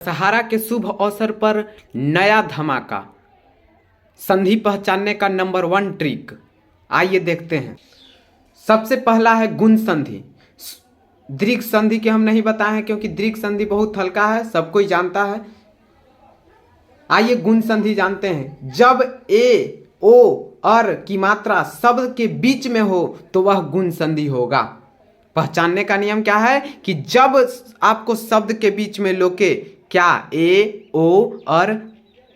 दशहरा के शुभ अवसर पर नया धमाका, संधि पहचानने का नंबर 1 ट्रिक। आइए देखते हैं। सबसे पहला है गुण संधि। दीर्घ संधि के हम नहीं बताए हैं क्योंकि दीर्घ संधि बहुत हल्का है, सब कोई जानता है। आइए गुण संधि जानते हैं। जब ए, ओ, अर की मात्रा शब्द के बीच में हो तो वह गुण संधि होगा। पहचानने का नियम क्या है कि जब आपको शब्द के बीच में लोके क्या ए, ओ, अर,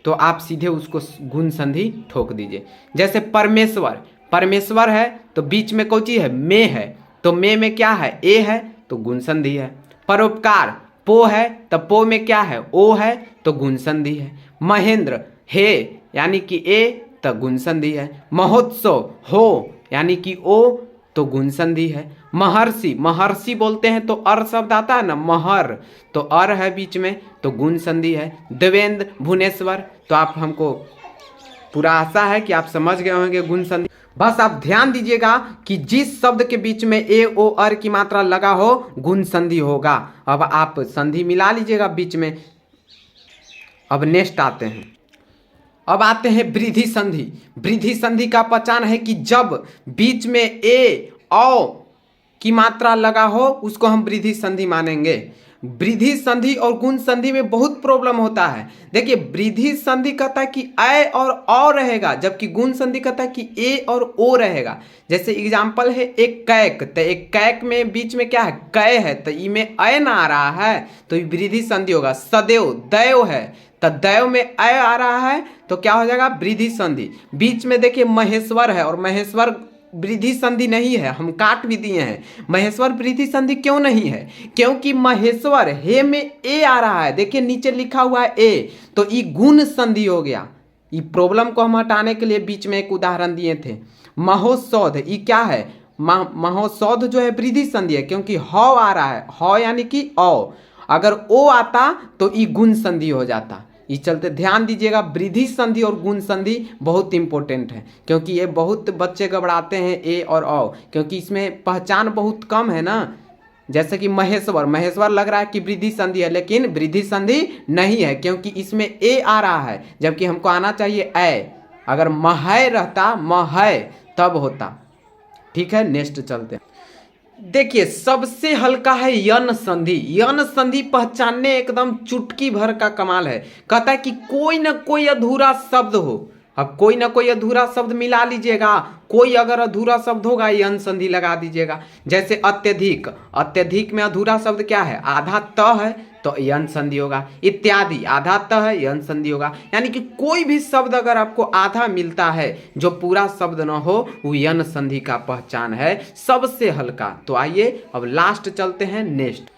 तो आप सीधे उसको गुण संधि ठोक दीजिए। जैसे परमेश्वर, परमेश्वर है तो बीच में कौन चीज है? में है, तो में क्या है? ए है, तो गुण संधि है। परोपकार, पो है तो पो में क्या है? ओ है, तो गुण संधि है। महेंद्र, हे यानी कि ए, तो गुण संधि है। महोत्सव, हो यानी कि ओ, तो गुण संधि है। महर्षि, महर्षि बोलते हैं तो अर शब्द आता है ना, महर, तो अर है बीच में, तो गुण संधि है। देवेंद्र, भुवनेश्वर, तो आप हमको पूरा आशा है कि आप समझ गए होंगे गुण संधि। बस आप ध्यान दीजिएगा कि जिस शब्द के बीच में ए, ओ, अर की मात्रा लगा हो गुण संधि होगा। अब आप संधि मिला लीजिएगा बीच में। अब नेक्स्ट आते हैं। अब आते हैं वृद्धि संधि। वृद्धि संधि का पहचान है कि जब बीच में ए, औ की मात्रा लगा हो उसको हम वृद्धि संधि मानेंगे। वृद्धि संधि और गुण संधि में बहुत प्रॉब्लम होता है। देखिए, वृद्धि संधि कहता है कि ए और औ रहेगा, जबकि गुण संधि कहता है कि ए और ओ रहेगा। जैसे एग्जांपल है एक कैक, तो एक कैक में बीच में क्या है? कै है, तो ई में ए ना आ रहा है तो वृद्धि संधि होगा। सदैव, दैव है तो दैव में ए आ रहा है तो क्या हो जाएगा? वृद्धि संधि। बीच में देखिए महेश्वर है और महेश्वर वृद्धि संधि नहीं है, हम काट भी दिए हैं। महेश्वर वृद्धि संधि क्यों नहीं है? क्योंकि महेश्वर हे में ए आ रहा है, देखिए नीचे लिखा हुआ है ए, तो ये गुण संधि हो गया। ये प्रॉब्लम को हम हटाने के लिए बीच में एक उदाहरण दिए थे। महोत्सव, ये क्या है? महोत्सव जो है वृद्धि संधि है क्योंकि ह आ रहा है, ह यानी कि औ, अगर ओ आता तो ये गुण संधि हो जाता। इस चलते ध्यान दीजिएगा, वृद्धि संधि और गुण संधि बहुत इंपॉर्टेंट है क्योंकि ये बहुत बच्चे घबराते हैं ए और औ, क्योंकि इसमें पहचान बहुत कम है ना। जैसे कि महेश्वर, महेश्वर लग रहा है कि वृद्धि संधि है लेकिन वृद्धि संधि नहीं है क्योंकि इसमें ए आ रहा है, जबकि हमको आना चाहिए ए। अगर महय रहता, महय, तब होता। ठीक है, नेक्स्ट चलते हैं। देखिए, सबसे हल्का है यन संधि। यन संधि पहचानने एकदम चुटकी भर का कमाल है। कहता है कि कोई ना कोई अधूरा शब्द हो। अब कोई ना कोई अधूरा शब्द मिला लीजिएगा, कोई अगर अधूरा शब्द होगा यन संधि लगा दीजिएगा। जैसे अत्यधिक, अत्यधिक में अधूरा शब्द क्या है? आधा त है तो यन संधि होगा। इत्यादि, आधा त है, यन संधि होगा। यानी कि कोई भी शब्द अगर आपको आधा मिलता है जो पूरा शब्द न हो, वो यन संधि का पहचान है, सबसे हल्का। तो आइए अब लास्ट चलते हैं। नेक्स्ट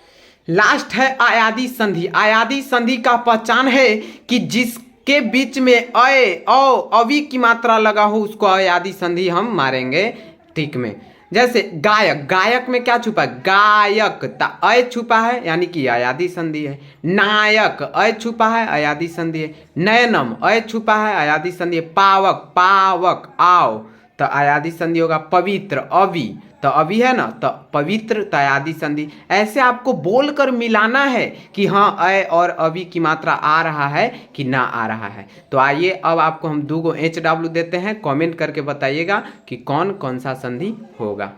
लास्ट है आयादी संधि। आयादी संधि का पहचान है कि जिसके बीच में अय, औ, अवि की मात्रा लगा हो उसको आयादी संधि हम मारेंगे। ठीक में, जैसे गायक, गायक में क्या छुपा है? गायक, अय छुपा है यानी कि आयादी संधि है। नायक, अय छुपा है, आयादी संधि है। नयनम, अय छुपा है, आयादी संधि है। पावक, पावक, आओ, तो आयादी संधि होगा। पवित्र, अवि, तो अवि है ना, तो पवित्र, तो आयादी संधि। ऐसे आपको बोलकर मिलाना है कि हाँ अय और अवि की मात्रा आ रहा है कि ना आ रहा है। तो आइए अब आपको हम 2 HW देते हैं, कमेंट करके बताइएगा कि कौन कौन सा संधि होगा।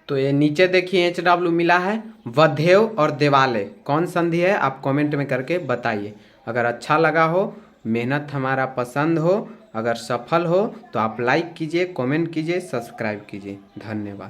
तो ये नीचे देखिए HW मिला है, वध्येव और देवालय, कौन संधि है आप कमेंट में करके बताइए। अगर अच्छा लगा हो, मेहनत हमारा पसंद हो, अगर सफल हो तो आप लाइक कीजिए, कमेंट कीजिए, सब्सक्राइब कीजिए। धन्यवाद।